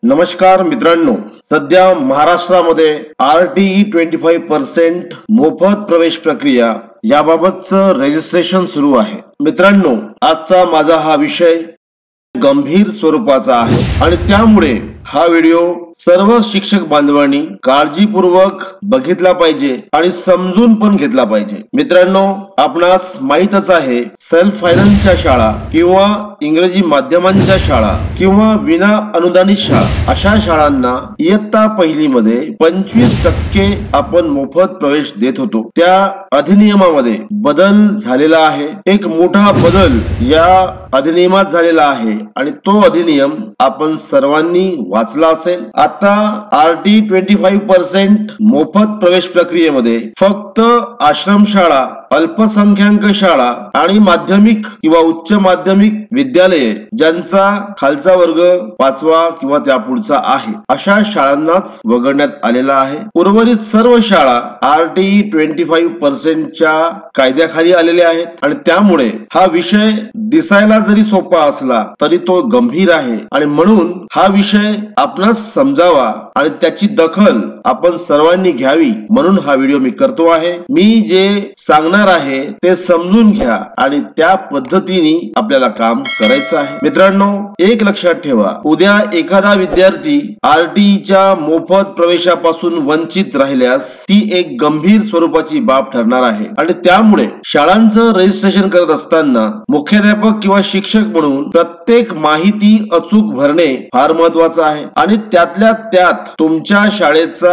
नमस्कार मित्रांनो, सध्या महाराष्ट्रामध्ये RTE 25% मोफत प्रवेश प्रक्रिया याबाबतचं रजिस्ट्रेशन सुरू आहे। मित्रांनो, आजचा माझा हा विषय गंभीर स्वरूपाचा आहे आणि त्यामुळे हा व्हिडिओ सर्व शिक्षक बांधवांनी काळजीपूर्वक बघितला पाहिजे आणि समजून पण घेतला पाहिजे। मित्रांनो, आपणास माहीतच आहे, सेल्फ फायनान्सच्या शाळा किंवा इंग्रजी माध्यमांच्या शाळा किंवा विना अनुदानित शाळा अशा शाळांना इयत्ता पहिली मध्ये 25% आपण मोफत प्रवेश देत होतो। त्या अधिनियमामध्ये बदल झालेला आहे। एक मोठा बदल या अधिनियमात झालेला आहे आणि तो अधिनियम आपण सर्वांनी वाचला असेल। आता RTE 25% मोफत प्रवेश प्रक्रियेमध्ये फक्त आश्रमशाळा, अल्पसंख्याक शाळा आणि माध्यमिक किंवा उच्च माध्यमिक विद्यालये ज्यांचा खालचा वर्ग 5वा किंवा त्यापुढचा आहे अशा शाळांनाच वगळण्यात आलेला आहे। उर्वरित सर्व शाळा RTE 25% च्या कायद्याखाली आलेल्या आहेत आणि त्यामुळे हा विषय दिसायला जरी सोपा असला तरी तो गंभीर आहे आणि म्हणून हा विषय आपणास समजावा आणि त्याची दखल आपण सर्वांनी घ्यावी म्हणून हा व्हिडिओ मी करतो आहे। मी जे सांगणार आहे ते समजून घ्या आणि त्या पद्धतीने आपल्याला काम करायचं आहे। मित्रांनो, एक लक्षात ठेवा, उद्या एखादा विद्यार्थी RTE च्या मोफत प्रवेशापासून वंचित राहिल्यास ती एक गंभीर स्वरूपाची बाब ठरणार आहे आणि त्यामुळे शाळांचं रजिस्ट्रेशन करत असताना मुख्याध्यापक किंवा शिक्षक म्हणून प्रत्येक माहिती अचूक भरणे फार महत्वाचं आहे आणि त्यातल्या त्यात तुमच्या शाळेचा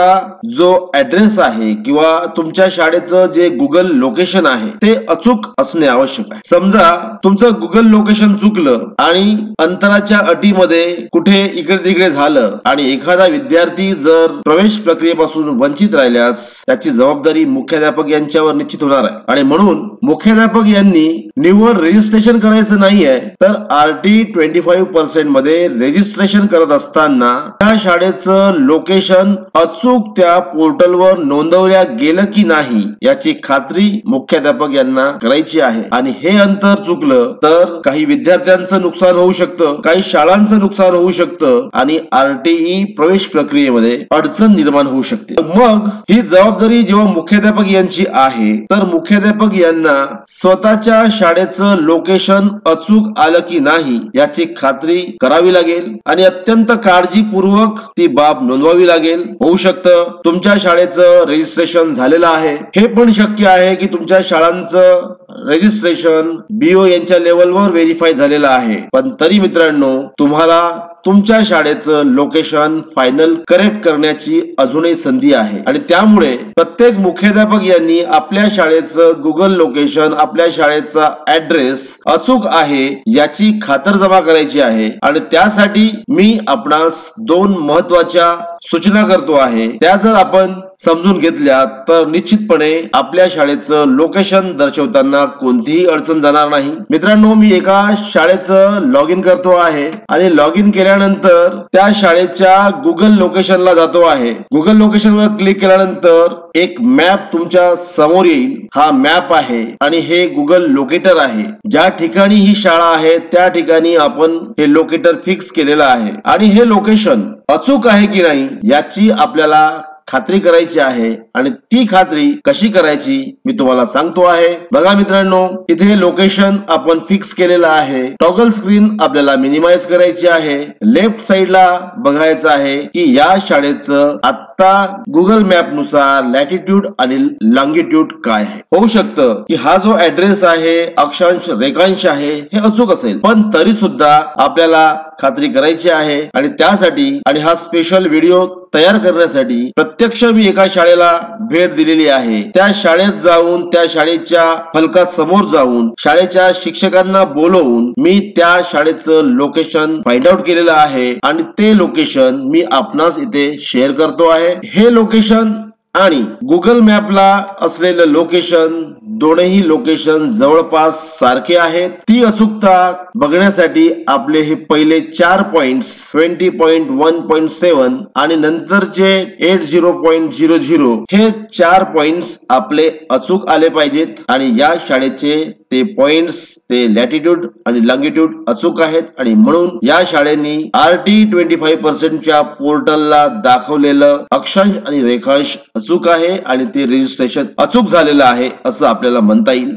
जो ऍड्रेस आहे किंवा तुमच्या शाळेचं जे गुगल लोकेशन आहे ते अचूक असणे आवश्यक आहे। समजा तुमचं गुगल लोकेशन चुकलं आणि अंतराच्या अटीमध्ये कुठे इकडे तिकडे झालं आणि एखादा विद्यार्थी जर प्रवेश प्रक्रियेपासून वंचित राहिल्यास त्याची जबाबदारी मुख्याध्यापक यांच्यावर निश्चित होणार आहे आणि म्हणून मुख्याध्यापक यांनी निव्वळ रजिस्ट्रेशन करायचं नाहीये तर RTE 25% मध्ये रजिस्ट्रेशन करत असताना त्या शाळेचं लोकेशन अचूक त्या पोर्टलवर नोंदवल्या गेलं की नाही याची खात्री मुख्याध्यापक यांना करायची आहे आणि हे अंतर चुकलं तर काही विद्यार्थ्यांचं नुकसान होऊ शकतं, काही शाळांचं नुकसान होऊ शकतं आणि RTE प्रवेश प्रक्रियेमध्ये अडचण निर्माण होऊ शकते। मग ही जबाबदारी जेव्हा मुख्याध्यापक यांची आहे तर मुख्याध्यापक यांना स्वतःच्या शाळेचं लोकेशन अचूक आलं की नाही याची खात्री करावी लागेल आणि अत्यंत काळजीपूर्वक ती बाब नोंदवावी लागेल। होऊ शकतं तुमच्या शाळेचं रजिस्ट्रेशन झालेलं आहे, हे पण शक्य आहे की तुमच्या शाळांचं रजिस्ट्रेशन BO यांच्या लेवलवर व्हेरीफाय झालेलं आहे, पण तरी मित्रांनो तुम्हाला तुमच्या शाळेचं लोकेशन फायनल करेक्ट करण्याची अजूनही संधी आहे आणि त्यामुळे प्रत्येक मुख्याध्यापक यांनी आपल्या शाळेचं गुगल लोकेशन, आपल्या शाळेचा ऍड्रेस अचूक आहे याची खातरजमा करायची आहे आणि त्यासाठी मी आपणास 2 महत्वाच्या सूचना करतो आहे। त्या जर आपण समजून घेतल्या तर निश्चितपणे आपल्या शाळेचं लोकेशन दर्शवताना कोणतीही अडचण जाणार नाही। मित्रांनो, मी एका शाळेचं लॉग इन करतो आहे आणि लॉग इन केल्यानंतर त्या शाळेच्या गुगल लोकेशनला जातो आहे। गुगल लोकेशनवर क्लिक केल्यानंतर एक मॅप तुमच्या समोर येईल। हा मॅप आहे आणि हे गुगल लोकेटर आहे। ज्या ठिकाणी ही शाळा आहे त्या ठिकाणी आपण हे लोकेटर फिक्स केलेलं आहे आणि हे लोकेशन अचूक आहे की नाही याची आपल्याला खात्री करायची आहे आणि ती खात्री कशी करायची मी तुम्हाला सांगतो आहे। बघा मित्रांनो, इथे लोकेशन आपण फिक्स केलेलं आहे। टॉगल स्क्रीन आपल्याला मिनिमाइज करायची आहे। लेफ्ट साइडला बघायचं आहे की या शाळेचं आता गुगल मॅप नुसार लॅटिट्यूड आणि लॉंगिट्यूड काय आहे। होऊ शकतं की हा जो ऍड्रेस आहे, अक्षांश रेखांश आहे, हे अचूक असेल, पण तरी सुद्धा आपल्याला खात्री करायची आहे आणि त्यासाठी आणि हा स्पेशल व्हिडिओ तयार करण्यासाठी प्रत्यक्ष मी एका शाळेला भेट दिलेली आहे। त्या शाळेत जाऊन, त्या शाळेच्या फलकात समोर जाऊन, शाळेच्या शिक्षकांना बोलवून मी त्या शाळेचं लोकेशन फाइंड आउट केलेलं आहे आणि ते लोकेशन मी आपणास इथे शेअर करतो आहे। हे लोकेशन आणि गुगल मॅपला असलेलं लोकेशन दोनही लोकेशन जवळपास सारखे आहेत। ती अचूकता बघण्यासाठी आपले हे पहिले 4 पॉइंट्स 20.1.7 आणि नंतरचे 80.00 हे 4 पॉइंट्स आपले अचूक आले पाहिजेत आणि या शाळेचे ते पॉइंट्स, ते लॅटिट्यूड आणि लॉंगिट्यूड अचूक आहेत आणि म्हणून या शाळेनी RT25% च्या पोर्टलला दाखवलेलं अक्षांश आणि रेखांश अचूक आहे आणि ते रजिस्ट्रेशन अचूक झालेलं आहे असं आपल्याला म्हणता येईल.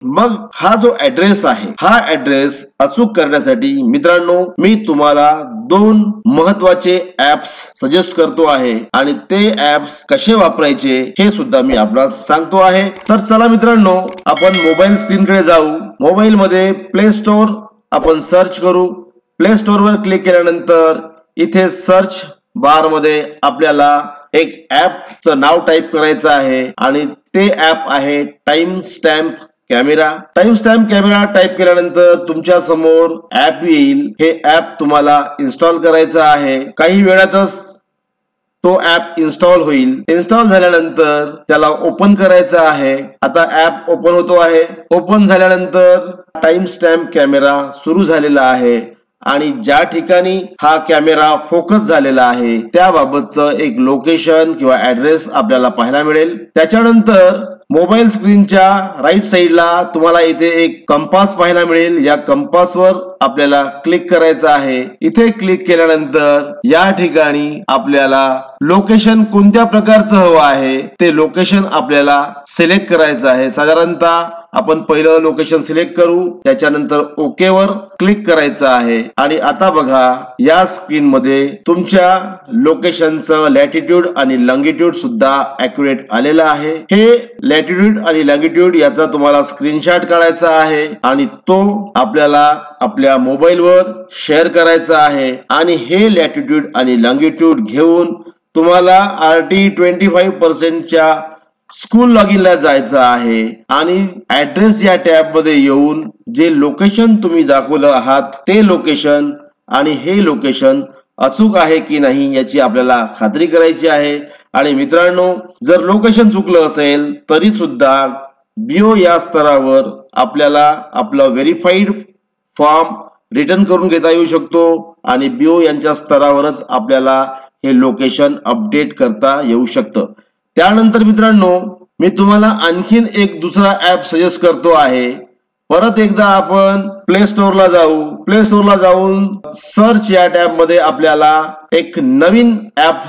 मग हा जो ऍड्रेस आहे, हा ऍड्रेस अचूक करण्यासाठी मित्रांनो मी तुम्हाला 2 महत्वाचे ऍप्स सजेस्ट करतो आहे आणि ते ऍप्स कसे वापरायचे हे सुद्धा मी आपल्याला सांगतो आहे. तर चला मित्रांनो, आपण मोबाईल स्क्रीन कडे जाऊ. मोबाईल मध्ये प्ले स्टोअर आपण सर्च करू. प्ले स्टोअर वर क्लिक केल्यानंतर इथे सर्च बार मध्ये आपल्याला एक ऍपचं नाव टाईप करायचं आहे आणि ते ऍप आहे time stamp camera. Time stamp camera type केल्यानंतर तुमच्या समोर ऍप येईल. हे ऍप तुम्हाला इन्स्टॉल करायचं आहे. काही वेळातच तो ऍप इन्स्टॉल होईल. इन्स्टॉल झाल्यानंतर त्याला ओपन करायचं आहे. आता ऍप ओपन होतो आहे. ओपन झाल्यानंतर टाइम स्टॅम्प कॅमेरा सुरू झालेला आहे आणि ज्या ठिकाणी हा कॅमेरा फोकस झालेला आहे त्याबाबतचं एक लोकेशन किंवा ऍड्रेस आपल्याला पाहायला मिळेल. त्याच्यानंतर मोबाईल स्क्रीनच्या राईट साइडला तुम्हाला इथे एक कंपास पाहायला मिळेल. या कंपासवर आपल्याला क्लिक करायचं आहे. इथे क्लिक केल्यानंतर या ठिकाणी आपल्याला लोकेशन कोणत्या प्रकारचं हवं आहे ते लोकेशन आपल्याला सिलेक्ट करायचं आहे. साधारणतः आपण पहिलं लोकेशन सिलेक्ट करू, त्याच्यानंतर ओके वर क्लिक करायचं आहे आणि आता बघा या स्क्रीन मध्ये तुमच्या लोकेशनचं लॅटिट्यूड आणि लॉंगिट्यूड सुद्धा ॲक्युरेट आलेलं आहे. हे लॅटिट्यूड आणि लॉंगिट्यूड याचा तुम्हाला स्क्रीनशॉट काढायचा आहे आणि तो आपल्याला आपल्या मोबाईलवर शेअर करायचा आहे आणि हे लॅटिट्यूड आणि लॉंगिट्यूड घेऊन तुम्हाला RT25% च्या स्कूल लॉगिनला जायचं आहे आणि ऍड्रेस या टॅब मध्ये येऊन जे लोकेशन तुम्ही दाखवलं आहात ते लोकेशन आणि हे लोकेशन अचूक आहे की नाही याची आपल्याला खात्री करायची आहे. आणि मित्रांनो, जर लोकेशन चुकलं असेल तरी सुद्धा BO या स्तरावर आपल्याला आपलं व्हेरीफाईड फॉर्म रिटर्न करून घेता येऊ शकतो आणि BO यांच्या स्तरावरच आपल्याला हे लोकेशन अपडेट करता येऊ शकतं. त्यानंतर मित्रांनो, मी तुम्हाला आणखीन एक दुसरा ऍप सजेस्ट करतो आहे. परत एकदा आपण प्ले स्टोअरला जाऊ. प्ले स्टोअरला जाऊन सर्च या टॅब मध्ये आपल्याला एक नवीन ऍप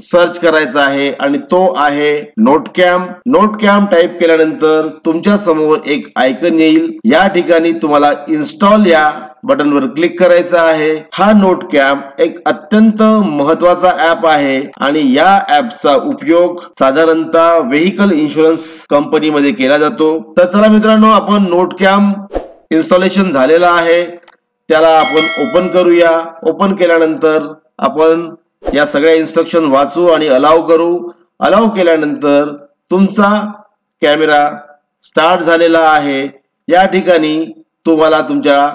सर्च करायचा आहे आणि तो आहे नोटकॅम. नोटकॅम टाईप केल्यानंतर तुमच्या समोर एक आयकन येईल. या ठिकाणी तुम्हाला इन्स्टॉल या बटनवर क्लिक करायचं आहे. हा नोटकॅम एक अत्यंत महत्वाचा ऍप आहे आणि या ऍपचा उपयोग साधारणतः व्हेइकल इन्शुरन्स कंपनीमध्ये केला जातो. तर चला मित्रांनो, आपण नोटकॅम इन्स्टॉलेशन झालेला आहे, त्याला आपण ओपन करूया. ओपन केल्यानंतर आपण या सगळ्या इन्स्ट्रक्शन वाचू आणि अलाउ करू. अलाउ केल्यानंतर तुमचा कॅमेरा स्टार्ट झालेला आहे. या ठिकाणी तुम्हाला तुमच्या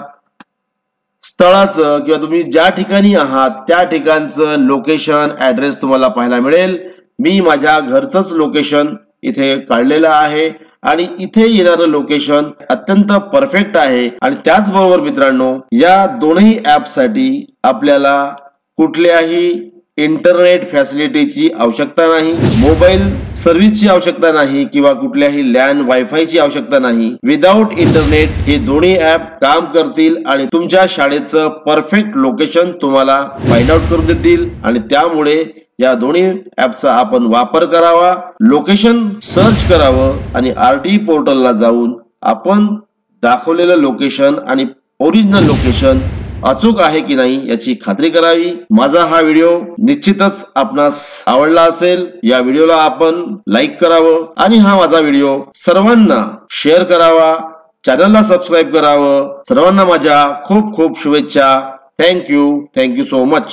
स्थळाचं किंवा तुम्ही ज्या ठिकाणी आहात त्या ठिकाणचं लोकेशन ऍड्रेस तुम्हाला पाहायला मिळेल. मी माझ्या घरचंच लोकेशन इथे काढलेलं आहे आणि इथे येणारं लोकेशन अत्यंत परफेक्ट आहे. आणि त्याचबरोबर मित्रांनो, या दोन्ही ऍप साठी आपल्याला कुठल्याही इंटरनेट फॅसिलिटीची आवश्यकता नाही, मोबाईल सर्व्हिसची आवश्यकता नाही किंवा कुठल्याही लॅन वायफायची आवश्यकता नाही. विदाउट इंटरनेट हे दोन्ही ऍप काम करतील आणि तुमच्या शाळेचं परफेक्ट लोकेशन तुम्हाला फाइंड आउट करून देतील आणि त्यामुळे या दोन्ही ऍपचा आपण वापर करावा. लोकेशन सर्च करावं आणि RT पोर्टलला जाऊन आपण दाखवलेलं लोकेशन आणि ओरिजिनल लोकेशन अचूक आहे की नाही याची खात्री करावी. माझा हा व्हिडिओ निश्चितच आपणास आवडला असेल. या व्हिडिओला आपण लाईक करावं आणि हा माझा व्हिडिओ सर्वांना शेअर करावा. चॅनलला सबस्क्राईब करावं. सर्वांना माझ्या खूप खूप शुभेच्छा. Thank you so much.